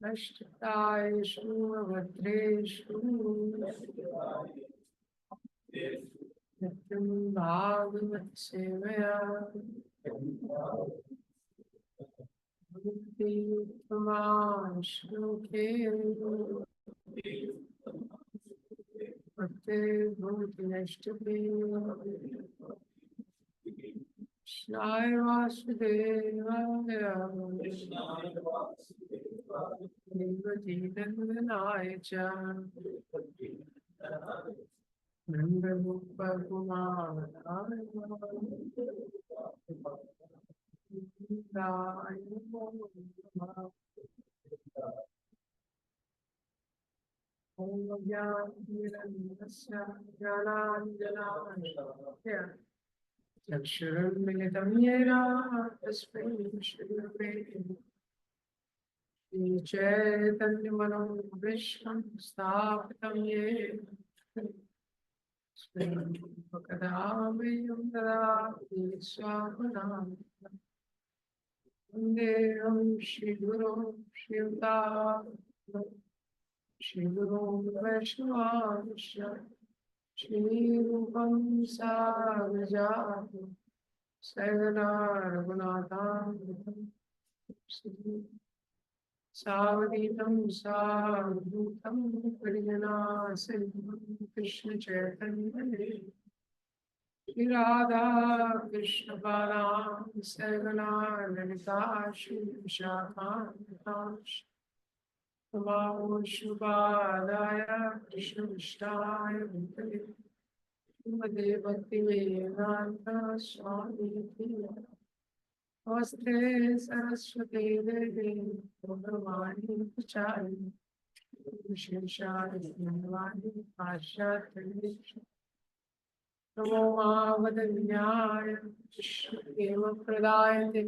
नष्टायेषु भद्रेषु नित्यं भागवत सेवया भक्तियुक्तमां श्लोके भक्ते भवति नष्टपे कृष्णाय वासुदेवाय देवकीनन्दनाय च नन्दगोपकुमाराय गोविन्दाय नमो नमः। ॐ ज्ञानतिमिरन्धस्य ज्ञानाञ्जनाशलाकया चक्षुरुन्मिलितं येन तस्मै श्रीगुरवे चैतन्यमनोभीष्टं स्थापितं येन कदामयं ददाति स्वापदां वन्देऽहं श्रीगुरो श्रीयुतां श्रीगुरो वैष्णवांश्च श्रीरूपं साग्रजातं सहगना रघुनाथान्वितं सावधीतं सावधूतं परिजनासहितं कृष्ण चैतन्य श्री राधा कृष्ण बालां सहगना ललिता श्री विशाखान्वितांश्च शुभादाय कृष्ण विष्टाय भूतले भक्तिवेदांत स्वामी नमस्ते सरस्वती देवी गौरवाणी प्रचारिणी विशेषाधिवाणी पाश्चात्य नमो महावदन्याय कृष्णदेव प्रदायते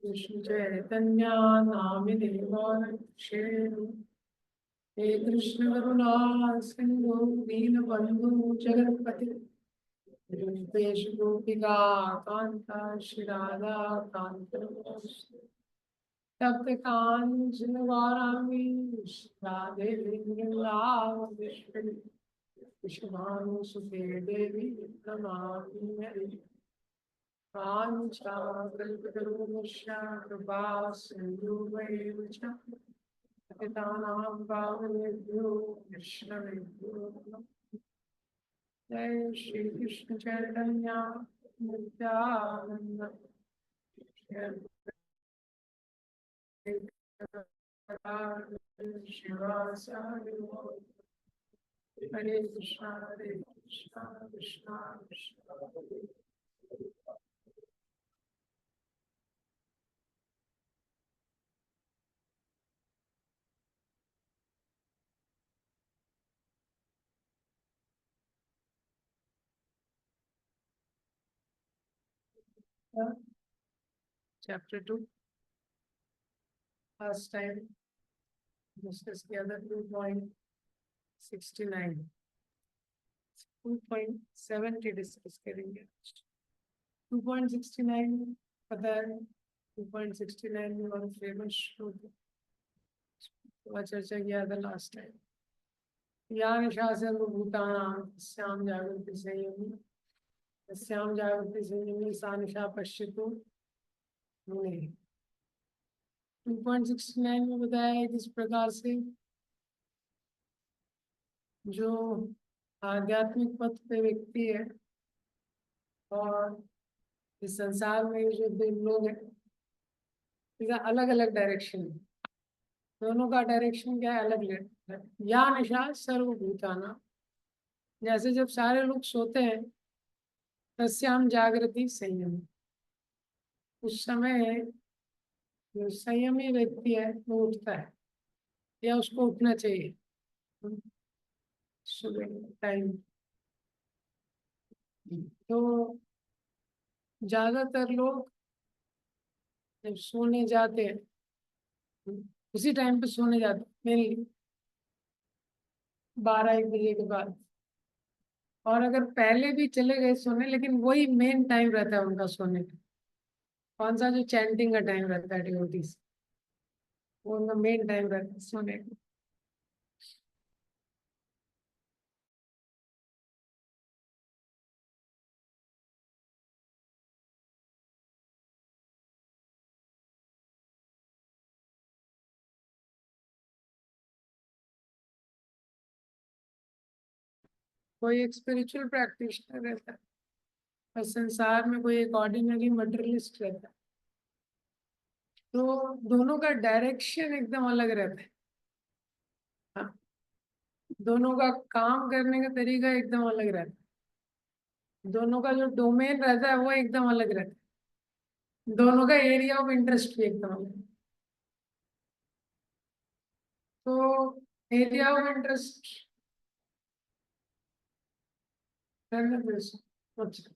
कृष्ण चैतन्य नामिने हे कृष्ण करुणा सिंधु दीनबंधु जगत्पति रूपेश गोपिका कांता श्री राधा कांत तप्त कांचन वारामी राधे वृंदावन विश्वभानुसुते देवी नमामि हरि काञ्चाकल्पतरुश्च कृपा सिन्धुभैव च पतितानां पावनेभ्यो वैष्णवेभ्यो नमः। जय श्री कृष्ण चैतन्य नित्यानंद शिवासादि हरे Krishna Krishna Krishna Chapter 2. Last time discussed the other 2.69. 2.70 discuss करेंगे. 2.69 पता है. 2.69 में one famous श्लोक वह चर्चा किया था last time. यान सर्वभूतानां तस्यां जागृति संयमी तस्यां जागृति संयमी सा निशा पश्यतु मुने. 2.69 में बताया है किस प्रकार से जो आध्यात्मिक पथ पे व्यक्ति है और इस संसार में जो दो लोग हैं इसका अलग अलग डायरेक्शन है. दोनों का डायरेक्शन क्या है? अलग अलग. या निशा सर्वभूताना, जैसे जब सारे लोग सोते हैं तस्याम जागृति संयम, उस समय जो संयमी व्यक्ति है वो उठता है या उसको उठना चाहिए सुबह टाइम. तो ज्यादातर लोग जब सोने जाते हैं उसी टाइम पे सोने जाते हैं, मेनली 12-1 बजे के बाद. और अगर पहले भी चले गए सोने, लेकिन वही मेन टाइम रहता है उनका सोने का। कौन सा? जो चैंटिंग का टाइम रहता है डिवोटीज, वो उनका मेन टाइम रहता है सोने का। कोई एक स्पिरिचुअल प्रैक्टिशनर रहता है और संसार में कोई एक ऑर्डिनरी मटेरियलिस्ट रहता है, तो दोनों का डायरेक्शन एकदम अलग रहता है। हाँ, दोनों का काम करने का तरीका एकदम अलग रहता है, दोनों का जो डोमेन रहता है वो एकदम अलग रहता है, दोनों का एरिया ऑफ इंटरेस्ट भी एकदम अलग है। तो एरिया ऑफ इंटरेस्ट रहने दो इसको। अच्छा,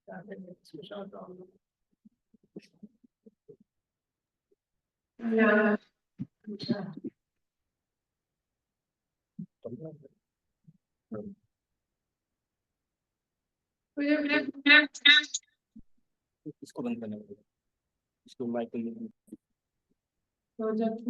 というわけで、इसको बंद करना पड़ेगा, इसको माइक को प्रोजेक्ट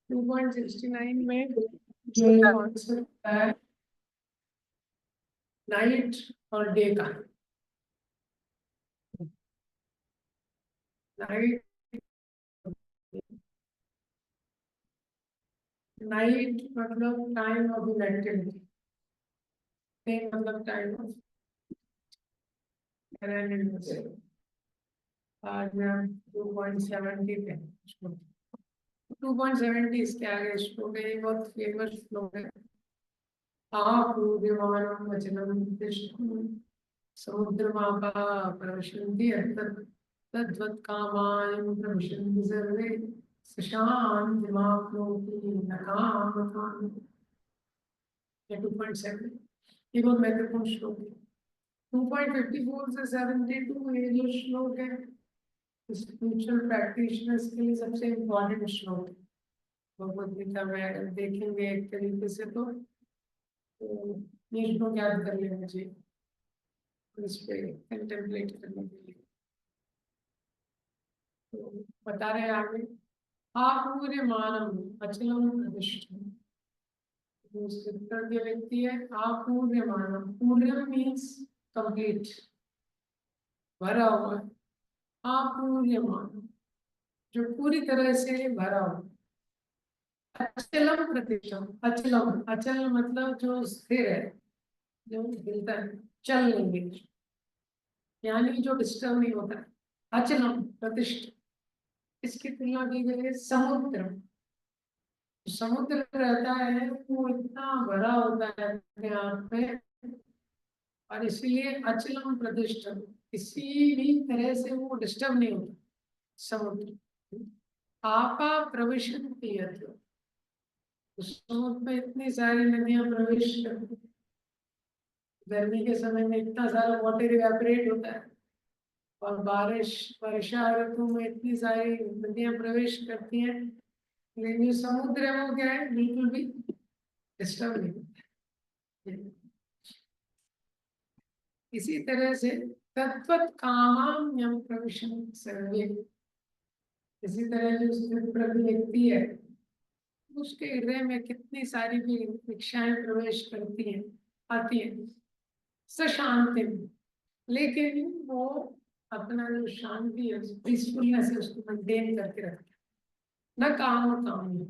2.69 में जो कॉन्सेप्ट है नाइट और डे का। नाइट नाइट मतलब टाइम ऑफ इनएक्टिविटी, डे मतलब टाइम ऑफ एनर्जी। आज 2.70 पे 2.70 इसके आगे श्लोक है, बहुत फेमस श्लोक है। आपूर्यमाणं वचनं विष्णु समुद्रमापा प्रविशन्ति तद्वत् कामायं प्रविशन्ति सर्वे शान्तिमाप्नोति न कामकामी। 2.7 ये बहुत महत्वपूर्ण श्लोक है। 2.54 से 72 ये जो श्लोक है स्पिरिचुअल प्रैक्टिशनर्स के लिए सबसे इम्पोर्टेंट श्लोक है भगवद गीता में। अगर देखेंगे एक तरीके से तो ये श्लोक याद कर लेना चाहिए, इस पे कंटेम्पलेट करने के लिए। तो बता रहे हैं आगे, आपूर्यमानम अचलम प्रतिष्ठम। उसके तृतीय व्यक्ति है आपूर्यमानम। पूर्यम मीन्स कंप्लीट, भरा हुआ। आपूर्यमानम जो पूरी तरह से भरा हुआ। अचलम प्रतिष्ठम, अचलम, अचल मतलब जो स्थिर है, जो हिलता है, चल लेंगे, यानी जो डिस्टर्ब नहीं होता है। अचलम प्रतिष्ठित। इसकी तुलना की गई है समुद्र। समुद्र रहता है वो इतना भरा होता है अपने आप में, और इसलिए अचलम प्रतिष्ठित, किसी भी तरह से वो डिस्टर्ब नहीं होता समुद्र। आपा प्रविशन्ति यत्र, समुद्र में इतनी सारी नदियां प्रवेश करती, गर्मी के समय में इतना सारा वाटर इवेपोरेट होता है, और बारिश वर्षा ऋतु में इतनी सारी नदियां प्रवेश करती हैं, लेकिन जो समुद्र है वो क्या है, बिल्कुल भी डिस्टर्ब नहीं होता है। इसी तरह से तत्वत कामान्यम प्रविशन सर्वे, इसी तरह जो स्थित प्रज्ञ व्यक्ति है उसके हृदय में कितनी सारी भी इच्छाएं प्रवेश करती हैं, आती हैं, स शांति, लेकिन वो अपना जो शांति है, पीसफुलनेस है, उसको मेंटेन करके रखते हैं। न काम कामी,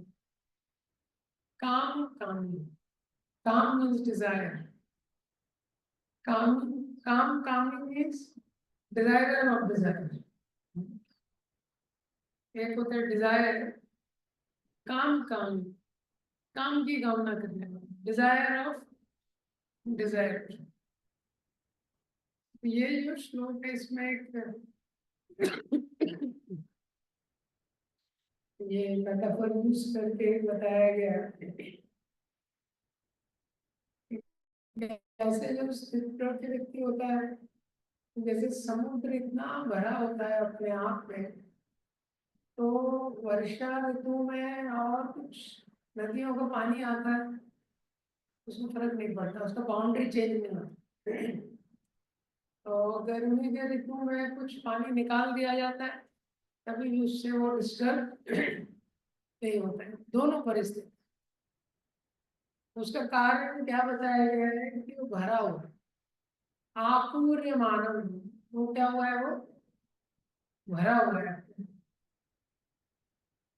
काम कामी, काम मीन्स डिजायर, काम काम कामी मीन्स डिजायर ऑफ डिजायर। एक होता है डिजायर, काम कामी, काम की कामना करने वाला, डिजायर ऑफ डिजायर। ये जो श्लोक है इसमें एक ये मेटाफर यूज करके बताया गया है। ऐसे जब स्थित प्रज्ञ व्यक्ति होता है, जैसे समुद्र इतना भरा होता है अपने आप में, तो वर्षा ऋतु में और कुछ नदियों का पानी आता है उसमें फर्क नहीं पड़ता, उसका बाउंड्री चेंज नहीं होता। तो गर्मी के ऋतु में कुछ पानी निकाल दिया जाता है, तभी भी उससे वो डिस्टर्ब नहीं होता है, दोनों परिस्थिति। उसका कारण क्या बताया गया है कि वो भरा हुआ है, आपूर्य मानव, वो क्या हुआ है, वो भरा हुआ है।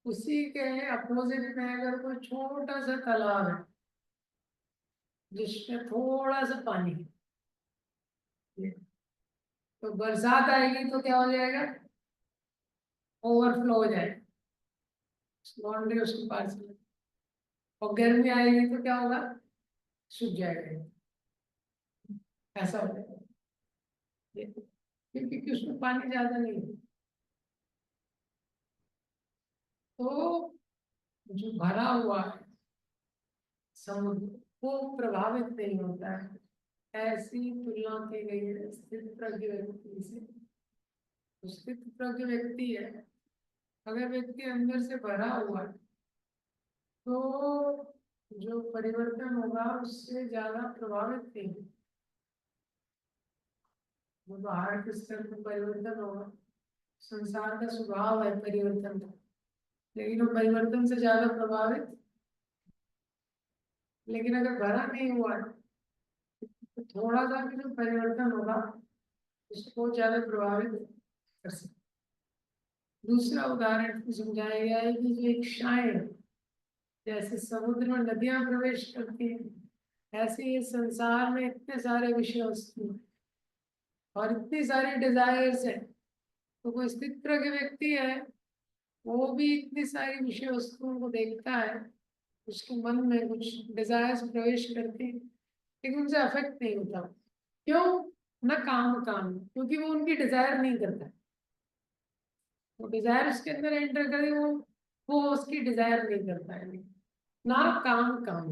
उसी के अपोजिट में अगर कोई छोटा सा तालाब है जिसमें थोड़ा सा पानी है, तो बरसात आएगी तो क्या हो जाएगा, ओवरफ्लो हो जाएगा, बाउंड्री उसके पार से। और गर्मी आएगी तो क्या होगा, सूख जाएगा, ऐसा हो जाएगा, क्योंकि उसमें पानी ज्यादा नहीं है। तो जो भरा हुआ है समुद्र वो प्रभावित नहीं होता है, ऐसी तुलना की गई है स्थित प्रज्ञ व्यक्ति से। तो स्थित प्रज्ञ व्यक्ति है, अगर व्यक्ति अंदर से भरा हुआ है तो जो परिवर्तन होगा उससे ज्यादा प्रभावित नहीं होगा। वो बाहर के स्तर पर परिवर्तन होगा, संसार का स्वभाव है परिवर्तन का, लेकिन वो परिवर्तन से ज्यादा प्रभावित। लेकिन अगर भरा नहीं हुआ है तो थोड़ा सा भी जो परिवर्तन होगा उसको ज्यादा प्रभावित कर सकते। दूसरा उदाहरण समझाया गया है कि जो इच्छाएं जैसे समुद्र में नदियां प्रवेश करती हैं, ऐसे ही संसार में इतने सारे विषय वस्तु हैं और इतनी सारी डिजायर्स है। तो कोई स्थित प्रज्ञ व्यक्ति है, वो भी इतनी सारी विषय वस्तुओं को देखता है, उसके मन में कुछ डिजायर्स प्रवेश करती हैं, लेकिन उनसे अफेक्ट नहीं होता। क्यों? न काम काम, क्योंकि वो उनकी डिजायर नहीं करता। वो डिजायर उसके अंदर एंटर करे, वो उसकी डिजायर नहीं करता है, ना काम काम,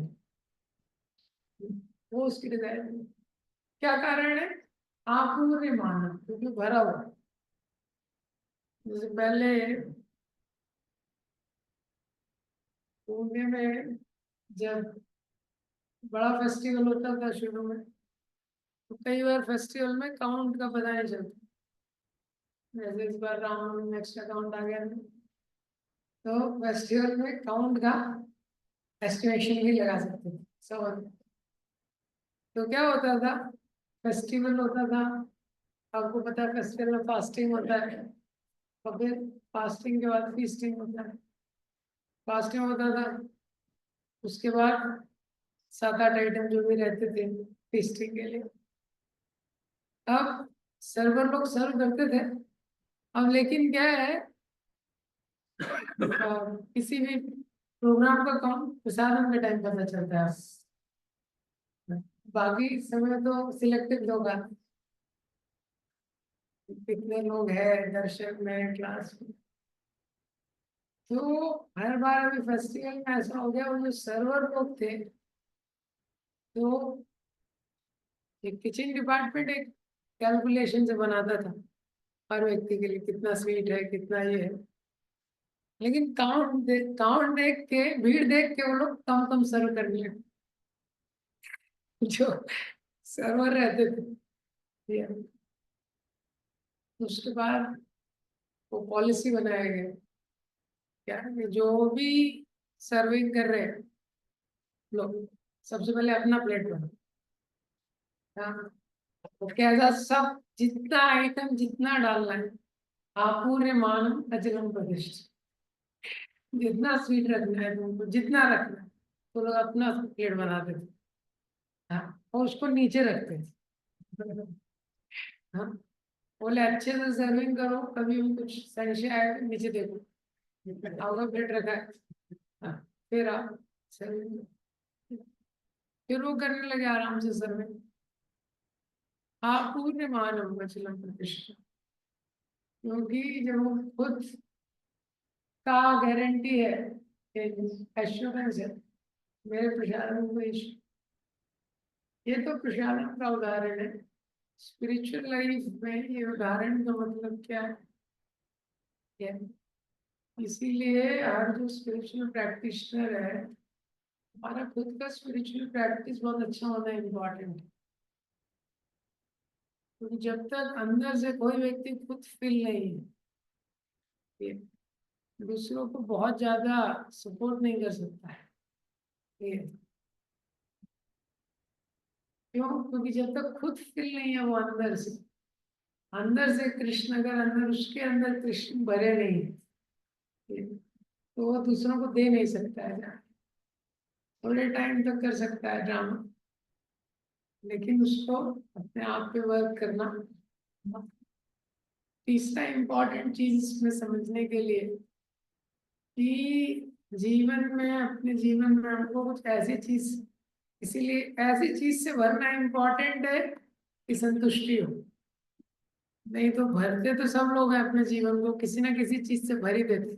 वो उसकी डिजायर नहीं। क्या कारण है? आपूर्य मानव, क्योंकि भरा हुआ है। जैसे पहले पुणे में जब बड़ा फेस्टिवल होता था शुरू में, तो कई बार फेस्टिवल में काउंट का पता नहीं चलता। जैसे इस बार रामनवमी में एक्स्ट्रा काउंट आ गया, तो फेस्टिवल में काउंट का एस्टिमेशन भी लगा सकते थे सब। तो क्या होता था, फेस्टिवल होता था, आपको पता है फेस्टिवल में फास्टिंग होता है, और फिर फास्टिंग के बाद फीस्टिंग होता है। फास्टिंग होता था, उसके बाद 7-8 आइटम जो भी रहते थे फीस्टिंग के लिए। अब सर्वर लोग सर्व करते थे। अब लेकिन क्या है, किसी भी प्रोग्राम का काम प्रसारण के टाइम पता चलता है, बाकी समय तो सिलेक्टिव लोग आते, कितने लोग हैं दर्शक में क्लास में। तो हर बार अभी फेस्टिवल में ऐसा हो गया, वो जो सर्वर लोग थे, तो एक किचन डिपार्टमेंट एक कैलकुलेशन से बनाता था हर व्यक्ति के लिए कितना स्वीट है कितना ये है, लेकिन काउंट देख के, भीड़ देख के वो लोग कम कम सर्व करने लगे जो सर्वर रहते थे। ये उसके बाद वो पॉलिसी बनाया गया क्या है कि जो भी सर्विंग कर रहे हैं लोग सबसे पहले अपना प्लेट बनाओ। हाँ, तो कैसा सब जितना आइटम जितना डालना है आपूर्य मानव अजरम प्रतिष्ठित, जितना स्वीट रखना है तुमको जितना रखना है तो लोग अपना प्लेट बना देते। हाँ, और उसको नीचे रखते थे। हाँ, बोले अच्छे से सर्विंग करो, कभी भी कुछ संशय आए तो नीचे देखो आपका प्लेट रखा है। हाँ, फिर आप सर्विंग, फिर वो करने लगे आराम से सर्विंग। आपूर्य मानव अचलम प्रतिष्ठित, क्योंकि जब वो खुद का गारंटी है, एश्योरेंस है मेरे प्रसारण को ये तो प्रसारण का उदाहरण है। स्पिरिचुअल लाइफ में ये उदाहरण का मतलब क्या है? क्या? इसीलिए हर जो स्पिरिचुअल प्रैक्टिशनर है, हमारा खुद का स्पिरिचुअल प्रैक्टिस बहुत अच्छा होना इम्पोर्टेंट है। क्योंकि जब तक अंदर से कोई व्यक्ति खुद फील नहीं है, ये दूसरों को बहुत ज्यादा सपोर्ट नहीं कर सकता है। ये क्यों? क्योंकि जब तक खुद फील नहीं है वो अंदर से कृष्ण अगर अंदर उसके अंदर कृष्ण भरे नहीं है तो वो दूसरों को दे नहीं सकता है। थोड़े टाइम तक कर सकता है ड्रामा, लेकिन उसको अपने आप पे वर्क करना। तीसरा इम्पोर्टेंट चीज इसमें समझने के लिए कि जीवन में अपने जीवन में हमको कुछ ऐसी चीज, इसीलिए ऐसी चीज से भरना इम्पोर्टेंट है कि संतुष्टि हो। नहीं तो भरते तो सब लोग हैं अपने जीवन को, किसी ना किसी चीज से भर ही देते,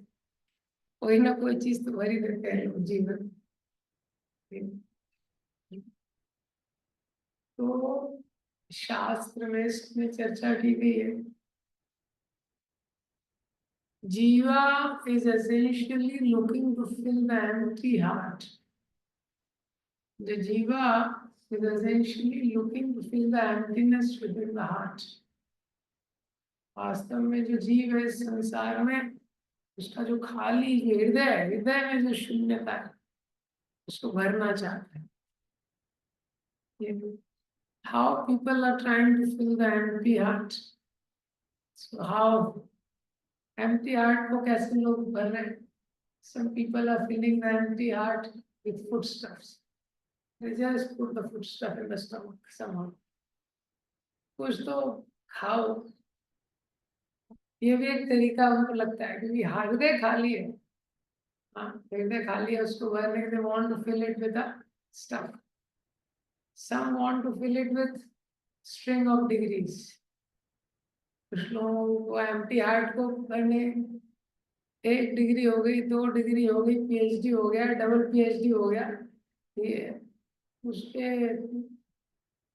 कोई ना कोई चीज तो भर ही देते हैं लोग जीवन। तो शास्त्र में इसमें चर्चा की गई है, जीवा is essentially looking to fill the empty heart. The jiva is essentially looking to fill the emptiness within the heart. वास्तव में जो जीव है इस संसार में, उसका जो खाली हृदय है, हृदय में जो शून्यता है उसको भरना चाहता है। How people are trying to fill the empty heart. So how empty heart को कैसे लोग भर रहे हैं? Some people are filling the empty heart with foodstuffs. They just put the foodstuff in the stomach somehow. कुछ तो खाओ, ये भी एक तरीका उनको लगता है, क्योंकि हृदय खाली है। हाँ, हृदय खाली है, उसको भरने के लिए want to fill it with a stuff. Some want to fill it with string of degrees. कुछ लोगों को empty heart को भरने 1 डिग्री हो गई, 2 डिग्री हो गई, PhD हो गया, डबल PhD हो गया, ये उसके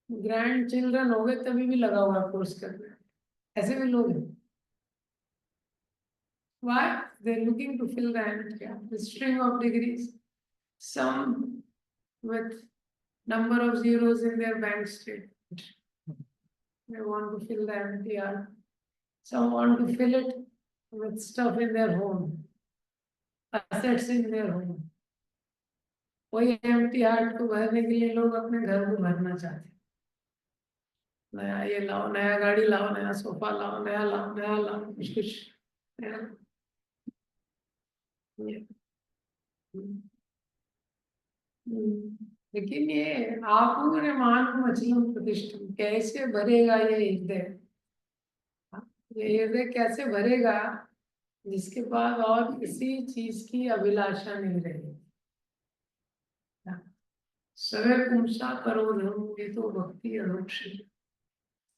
ग्रैंड चिल्ड्रन हो गए तभी भी लगा हुआ कोर्स करना। ऐसे भी लोग हैं। Why? They're looking to fill the empty gap, the string of degrees, some with number of zeros in their bank statement. They want to fill the empty heart. Some want to fill it with stuff in their home, assets in their home. वही empty heart को भरने के लिए लोग अपने घर को भरना चाहते हैं। नया ये लाओ, नया गाड़ी लाओ, नया सोफा लाओ, नया लाओ कुछ कुछ नया। लेकिन ये आपूर्य मानव मछलियों प्रतिष्ठित कैसे भरेगा ये हृदय? ये हृदय कैसे भरेगा जिसके पास और किसी चीज की अभिलाषा नहीं रहेगी? सवे पुंसा करो धर्म, ये तो भक्ति अनोक्ष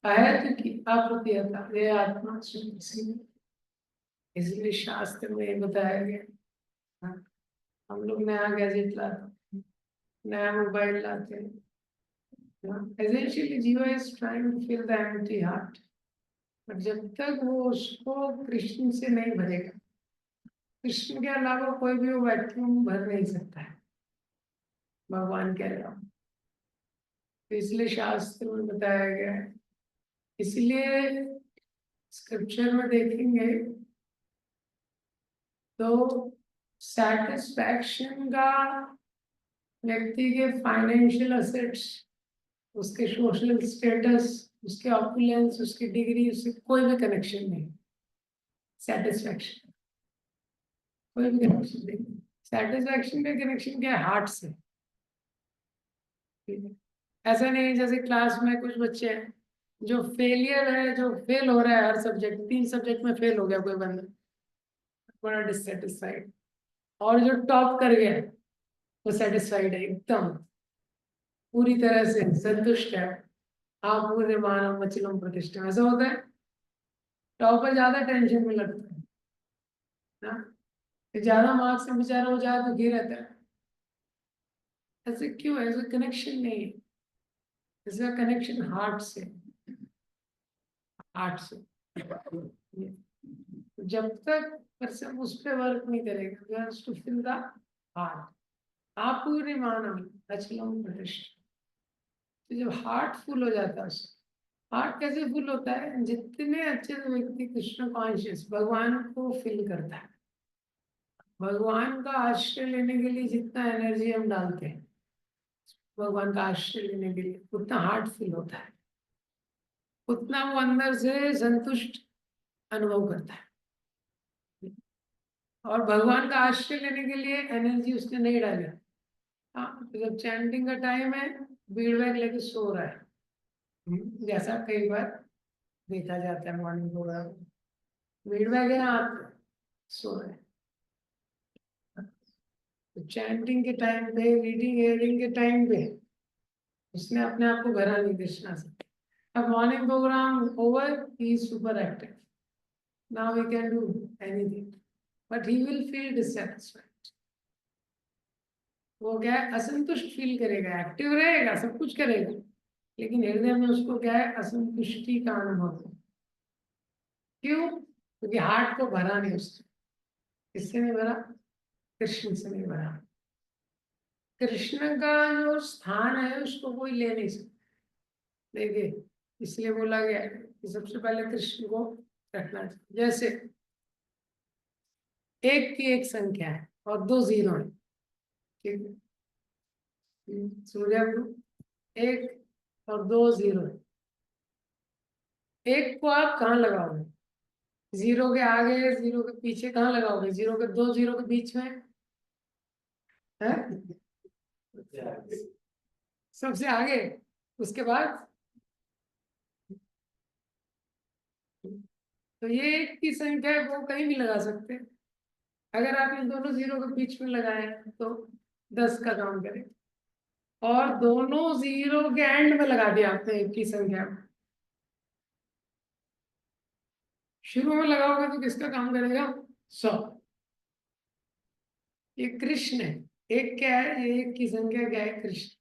अहत की अप्रतिहता ये आत्मा सुखी। इसलिए शास्त्र में ये बताया गया। हम लोग नया गैजेट लाते, नया मोबाइल लाते हैं, essentially जीवा is trying to fill the empty heart, पर जब तक वो उसको कृष्ण से नहीं भरेगा, कृष्ण के अलावा कोई भी वो वैक्यूम भर नहीं सकता है, भगवान के अलावा। तो इसलिए शास्त्र में बताया गया है इसलिए स्क्रिप्चर में देखेंगे तो सेटिस्फैक्शन का व्यक्ति के फाइनेंशियल असेट्स, उसके सोशल स्टेटस, उसके ऑपुलेंस, उसकी डिग्री, उससे कोई भी कनेक्शन नहीं। सेटिस्फैक्शन कोई भी कनेक्शन नहीं। सेटिस्फैक्शन का कनेक्शन क्या है? हार्ट से। ठीक है? ऐसा नहीं जैसे क्लास में कुछ बच्चे हैं जो फेलियर है, जो फेल हो रहा है हर सब्जेक्ट, 3 सब्जेक्ट में फेल हो गया कोई बंदा, बड़ा डिससेटिस्फाइड, और जो टॉप कर गया वो सेटिस्फाइड है, एकदम पूरी तरह से संतुष्ट है। आप पूरे मानव मचलम प्रतिष्ठा, ऐसा होता है। टॉपर ज्यादा टेंशन में लगता है ना, ज्यादा मार्क्स से बेचारा वो ज्यादा दुखी रहता है। ऐसे क्यों? ऐसा कनेक्शन नहीं है। इसका कनेक्शन हार्ट से, हार्ट से। जब तक पर्सन उस पर वर्क नहीं करेगा, टू फिल द हार्ट, आप पूरे मानव अचलम प्रतिष्ठा। तो जब हार्ट फुल हो जाता है, हार्ट कैसे फुल होता है? जितने अच्छे से व्यक्ति कृष्ण कॉन्शियस भगवान को फील करता है, भगवान का आश्रय लेने के लिए जितना एनर्जी हम डालते हैं भगवान का आश्रय लेने के लिए, उतना हार्ट फुल होता है, उतना वो अंदर से संतुष्ट अनुभव करता है। और भगवान का आश्रय लेने के लिए एनर्जी उसने नहीं डाली। हाँ, तो जब चैंटिंग का टाइम है, भीड़ बैग लेके सो रहा है, जैसा कई बार देखा जाता है मॉर्निंग प्रोग्राम, भीड़ बैग है, आप सो रहे हैं। तो चैंटिंग के टाइम पे, रीडिंग हेयरिंग के टाइम पे उसने अपने आप को भरा नहीं कृष्णा से। अब morning programme over, he is super active, now he can do anything, but he will feel dissatisfied. वो क्या है? असंतुष्ट फील करेगा, एक्टिव रहेगा, सब कुछ करेगा, लेकिन हृदय में उसको क्या है? असंतुष्टि का अनुभव है। क्यों? क्योंकि हार्ट को भरा नहीं उसने। किससे नहीं भरा? कृष्ण से नहीं भरा। कृष्ण का जो स्थान है उसको कोई ले नहीं सकता। देखिए, इसलिए बोला गया है कि सबसे पहले कृष्ण को रखना चाहिए। जैसे एक की एक संख्या है और 2 जीरो है, ठीक है? सूर्य, एक और 2 जीरो है। एक को आप कहाँ लगाओगे? जीरो के आगे, जीरो के पीछे कहाँ लगाओगे? जीरो के, 2 जीरो के बीच में है, सबसे आगे, उसके बाद। तो ये एक की संख्या है, वो कहीं भी लगा सकते हैं। अगर आप इन दोनों जीरो के बीच में लगाए तो 10 का काम करें, और दोनों जीरो के एंड में लगा दिया आपने एक की संख्या, शुरू में लगाओगे तो किसका काम करेगा? 100। ये कृष्ण है। एक क्या है? ये एक की संख्या क्या है? कृष्ण,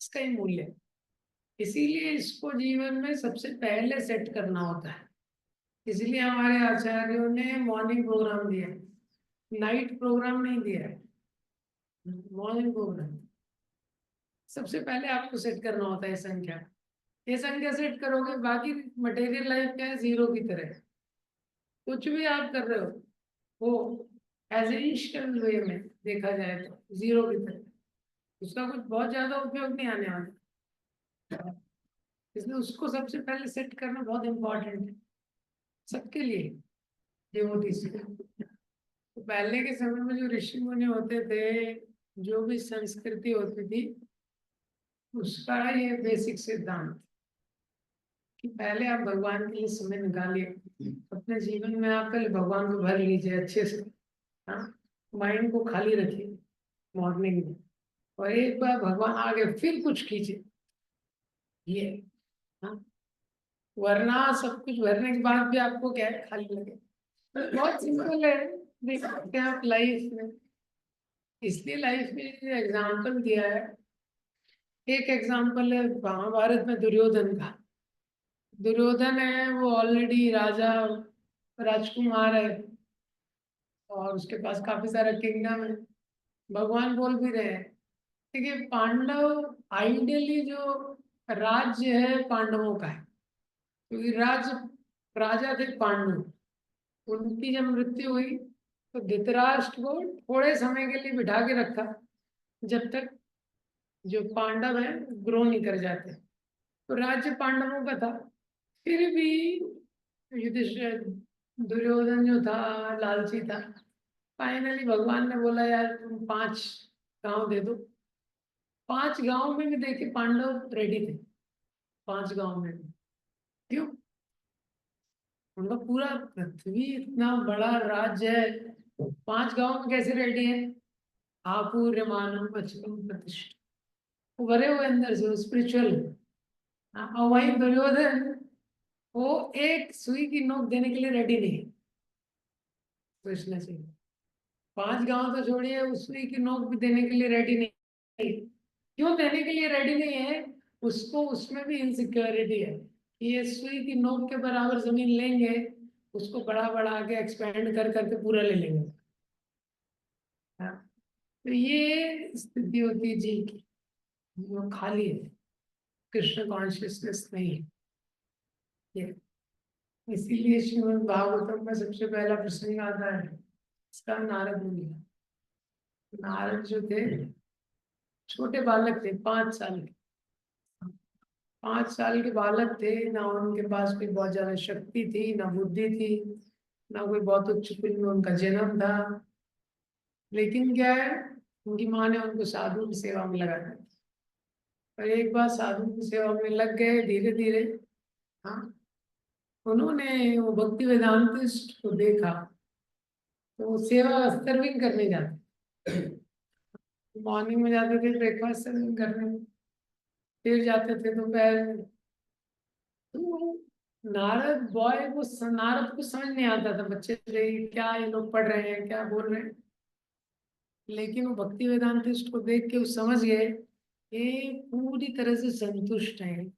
इसका ही मूल्य है। इसीलिए इसको जीवन में सबसे पहले सेट करना होता है। इसलिए हमारे आचार्यों ने मॉर्निंग प्रोग्राम दिया, नाइट प्रोग्राम नहीं दिया है, मॉर्निंग प्रोग्राम। सबसे पहले आपको सेट करना होता है संख्या। ये संख्या सेट करोगे, बाकी मटेरियल लाइफ क्या है? जीरो की तरह। कुछ भी आप कर रहे हो वो एज इंस्टेंट वे में देखा जाए तो जीरो की तरह, उसका कुछ बहुत ज्यादा उपयोग नहीं आने वाला। इसलिए उसको सबसे पहले सेट करना बहुत इम्पोर्टेंट है सबके लिए, डिवोटीज के। तो पहले के समय में जो ऋषि मुनि होते थे, जो भी संस्कृति होती थी, उसका ये बेसिक सिद्धांत कि पहले आप भगवान के लिए समय निकालिए अपने जीवन में। आप पहले भगवान को भर लीजिए अच्छे से, हाँ, माइंड को खाली रखिए मॉर्निंग में, और एक बार भगवान आ गए फिर कुछ कीजिए, ये, हाँ। वरना सब कुछ भरने के बाद भी आपको क्या है? खाली लगे। बहुत सिंपल है, देख सकते हैं आप लाइफ में। इसलिए लाइफ में एग्जाम्पल दिया है। एक एग्जाम्पल है महाभारत में दुर्योधन का। दुर्योधन है, वो ऑलरेडी राजा, राजकुमार है, और उसके पास काफी सारा किंगडम है। भगवान बोल भी रहे हैं, देखिए पांडव, आइडियली जो राज्य है पांडवों का है, क्योंकि राजा थे पांडु, उनकी जब मृत्यु हुई तो धृतराष्ट्र को थोड़े समय के लिए बिठा के रखा, जब तक जो पांडव है ग्रो नहीं कर जाते। तो राज्य पांडवों का था। फिर भी युधिष्ठिर, दुर्योधन जो था लालची था, फाइनली भगवान ने बोला यार तुम 5 गांव दे दो। 5 गांव में भी देखे पांडव रेडी थे, 5 गांव में भी। क्यों? उनका पूरा पृथ्वी इतना बड़ा राज्य है, 5 गांव में कैसे रेडी है? आपूर्य मानव अचलम प्रतिष्ठा, वो भरे हुए अंदर से, स्पिरिचुअल। और वही दुर्योधन, वो एक सुई की नोक देने के लिए रेडी नहीं है कृष्ण से। 5 गांव तो छोड़िए, उस सुई की नोक भी देने के लिए रेडी नहीं। क्यों देने के लिए रेडी नहीं है? उसको उसमें भी इनसिक्योरिटी है कि ये सुई की नोक के बराबर जमीन लेंगे, उसको बड़ा बड़ा के एक्सपेंड कर करके पूरा ले लेंगे। हाँ, तो ये स्थिति होती है जी की, वो खाली है, कृष्ण कॉन्शियसनेस नहीं है ये। इसीलिए श्रीमद् भागवतम में सबसे पहला प्रसंग आता है, इसका नारद मुनि। नारद जो थे छोटे बालक थे, 5 साल के। 5 साल के बालक थे, ना उनके पास कोई बहुत ज्यादा शक्ति थी, ना बुद्धि थी, ना कोई बहुत उच्च कुल में उनका जन्म था। लेकिन क्या है, उनकी माँ ने उनको साधु की सेवा में लगा दिया। और एक बार साधु की सेवा में लग गए, धीरे धीरे, हाँ, उन्होंने वो भक्ति वेदांतिस्ट को देखा, तो वो सेवा सर्विंग करने जाते। मॉर्निंग में जाते थे ब्रेकफास्ट सर्विंग करने, फिर जाते थे दोपहर में। तो नारद बॉय को, नारद को समझ नहीं आता था, बच्चे थे क्या ये लोग पढ़ रहे हैं, क्या बोल रहे हैं। लेकिन वो भक्ति वेदांतिस्ट को देख के वो समझ गए, ये पूरी तरह से संतुष्ट हैं।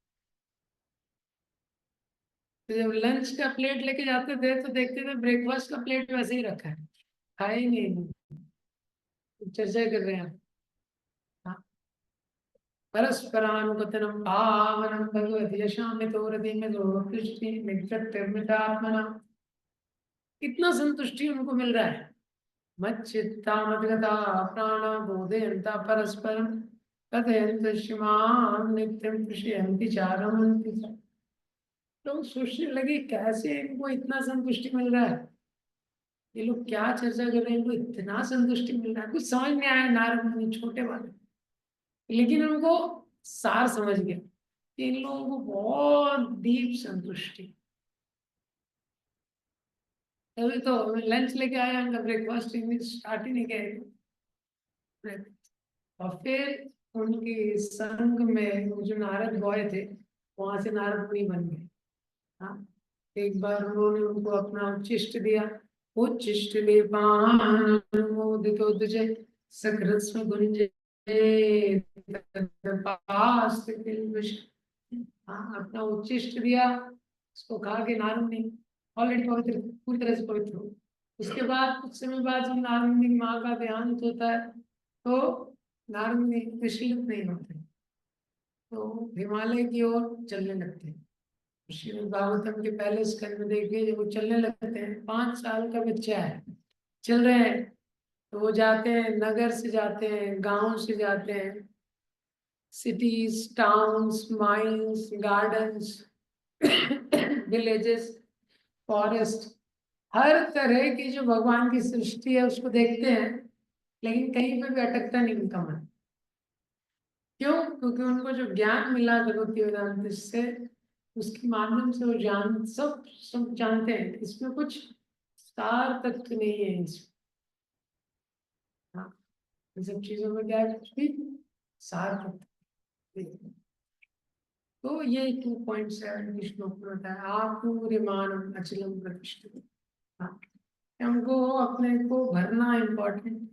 तो जब लंच का प्लेट लेके जाते थे तो देखते थे ब्रेकफास्ट का प्लेट वैसे ही रखा है, खाया ही नहीं, चर्चा कर रहे हैं। हाँ, परस्परानुकतनम पावनम भगवती यशामितो रति में कृष्टि नित्यमितात्मना। कितना संतुष्टि उनको मिल रहा है। मच्चित्ता मद्गता प्राण बोधयन्ता परस्परम कथयन्त श्रीमान नित्यम कृष्यन्ति चारमन्ति च। लोग सोचने लगे कैसे इनको इतना संतुष्टि मिल रहा है, ये लोग क्या चर्चा कर रहे हैं, इनको इतना संतुष्टि मिल रहा है। कुछ समझ नहीं आया नारद मुनि छोटे वाले, लेकिन उनको सार समझ गया कि इन लोगों को बहुत डीप संतुष्टि। तभी तो लंच लेके आया, उनका ब्रेकफास्ट स्टार्ट ही नहीं किया। और फिर उनकी संग में वो जो नारद बॉय थे, वहां से नारद मुनि बन गए। हाँ, एक बार उन्होंने उनको अपना उच्चिष्ट दिया। उच्चिष्ट लेपान मोदितो तुझे सकृत्स्म गुंजे तदपास्त किल्बिष। हाँ, अपना उच्चिष्ट दिया, उसको खा के नारद ने ऑलरेडी पवित्र, पूरी तरह से पवित्र हो। उसके बाद कुछ समय बाद जब नारद मुनि की माँ का देहांत होता है, तो नारद मुनि विचलित नहीं होते, तो हिमालय की ओर चलने लगते हैं। श्रीमद् भागवतम के पहले स्कंद में देखिए, जब वो चलने लगते हैं, 5 साल का बच्चा है, चल रहे हैं, तो वो जाते हैं, नगर से जाते हैं, गांव से जाते हैं, cities, towns, mines, gardens, villages, forest, हर तरह की जो भगवान की सृष्टि है उसको देखते हैं। लेकिन कहीं पर भी अटकता नहीं उनका मन। क्यों? क्योंकि उनको जो ज्ञान मिला भगवती वेदांत से, उसके माध्यम से वो सब सब जानते हैं कि इसमें कुछ सार तत्व नहीं है इसमें। हाँ, इन सब चीजों में क्या है, कुछ भी सार तत्व नहीं है। तो ये 2.7 श्लोक में होता है, आपूर्यमानम अचलम प्रतिष्ठित। हाँ, हमको अपने को भरना इम्पोर्टेंट।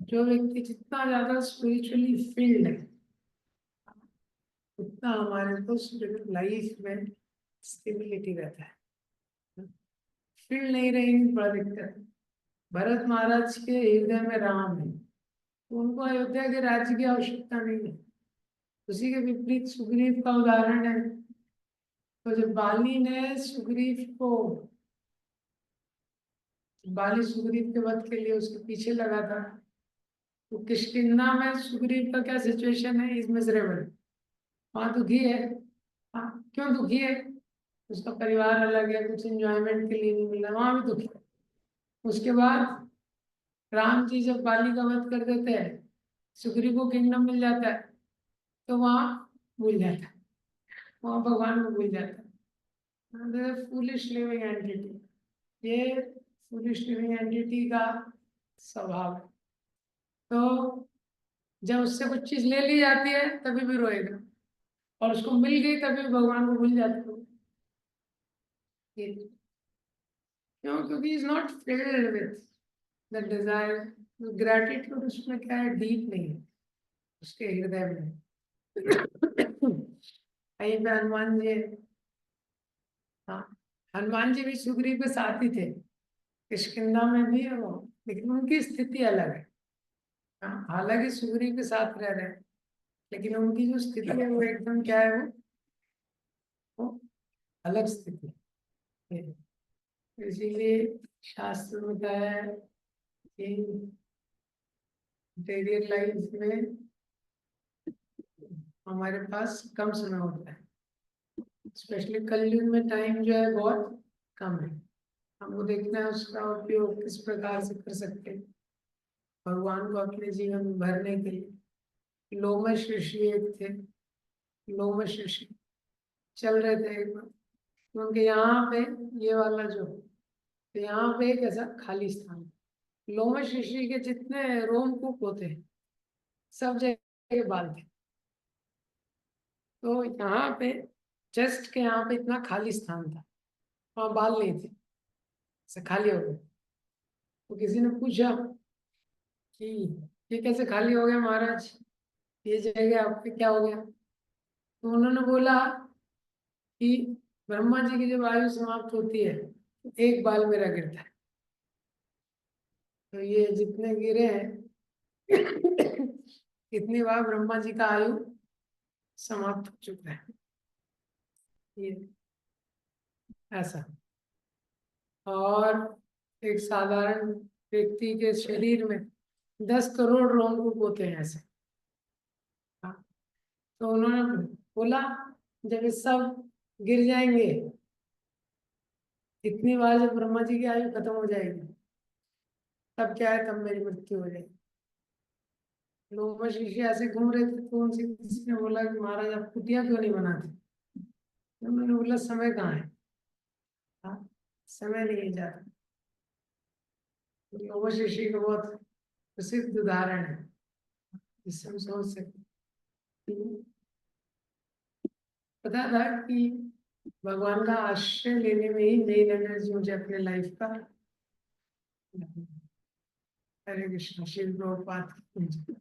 जो व्यक्ति जितना ज्यादा स्पिरिचुअली फील्ड है, उतना हमारे को लाइफ में स्टेबिलिटी रहता है। फील्ड नहीं रहेगी, बड़ा दिक्कत है। भरत महाराज के हृदय में राम है, तो उनको अयोध्या के राज्य की आवश्यकता नहीं है। उसी के विपरीत सुग्रीव का उदाहरण है। तो जब बाली ने सुग्रीव के वध के लिए उसके पीछे लगा था, तो किष्किंधा में सुग्रीव का क्या सिचुएशन है, इज मिजरेबल। वहां दुखी है। हाँ, क्यों दुखी है? उसका परिवार अलग है, कुछ एंजॉयमेंट के लिए नहीं मिला, वहां भी दुखी है। उसके बाद राम जी जब बाली का वध कर देते हैं, सुग्रीव को किंगडम मिल जाता है, तो वहां भूल जाता है, वहां भगवान को भूल जाता है। फूलिश लिविंग एंटिटी, ये फूलिश लिविंग एंटिटी का स्वभाव है। तो जब उससे कुछ चीज ले ली जाती है तभी भी रोएगा, और उसको मिल गई तभी भगवान को भूल जाता है। क्यों? क्योंकि is not filled with the desire. Gratitude उसमें क्या है, डीप नहीं है उसके हृदय में। कहीं पे हनुमान जी, हाँ, हनुमान जी भी सुग्रीव के साथ ही थे, किष्किंधा में भी है वो, लेकिन उनकी स्थिति अलग है। हाँ, हालांकि सुग्रीव के साथ रह रहे हैं, लेकिन उनकी जो स्थिति है वो एकदम क्या है, वो अलग स्थिति है। इसीलिए शास्त्र में क्या है कि डेली लाइफ में हमारे पास कम समय होता है, स्पेशली कलयुग में टाइम जो है बहुत कम है। हमको देखना है उसका उपयोग किस प्रकार से कर सकते हैं भगवान को अपने जीवन में भरने के लिए। लोमश ऋषि एक थे, लोमश ऋषि चल रहे थे एक बार, तो उनके यहाँ पे ये वाला जो, तो यहाँ पे एक ऐसा खाली स्थान, लोमश ऋषि के जितने रोमकूप होते हैं सब जगह बाल थे। तो यहाँ पे चेस्ट के यहाँ पे इतना खाली स्थान था, वहाँ बाल नहीं थे, ऐसे खाली हो गए। तो किसी ने पूछा कि ये कैसे खाली हो गया महाराज, ये जगह आपके क्या हो गया? तो उन्होंने बोला कि ब्रह्मा जी की जब आयु समाप्त होती है तो एक बाल मेरा गिरता है, तो ये जितने गिरे हैं इतनी बार ब्रह्मा जी का आयु समाप्त हो चुका है। ये ऐसा। और एक साधारण व्यक्ति के शरीर में 10 करोड़ रोमकूप होते हैं ऐसे। हाँ, तो उन्होंने बोला जब ये सब गिर जाएंगे, इतनी बार जब ब्रह्मा जी की आयु खत्म हो जाएगी, तब क्या है, तब मेरी मृत्यु हो जाएगी। लोग शीशे ऐसे घूम रहे थे, तो उनसे किसी ने बोला कि महाराज आप कुटिया क्यों नहीं बनाते? तो उन्होंने बोला समय कहाँ है, हाँ, समय नहीं है जाता। लोग शीशे का बहुत प्रसिद्ध उदाहरण है जिससे हम सोच सकते हैं। पता था कि भगवान का आश्रय लेने में ही मेन एनर्जी मुझे अपने लाइफ का। हरे कृष्ण, शिव प्रभुपाद की जय।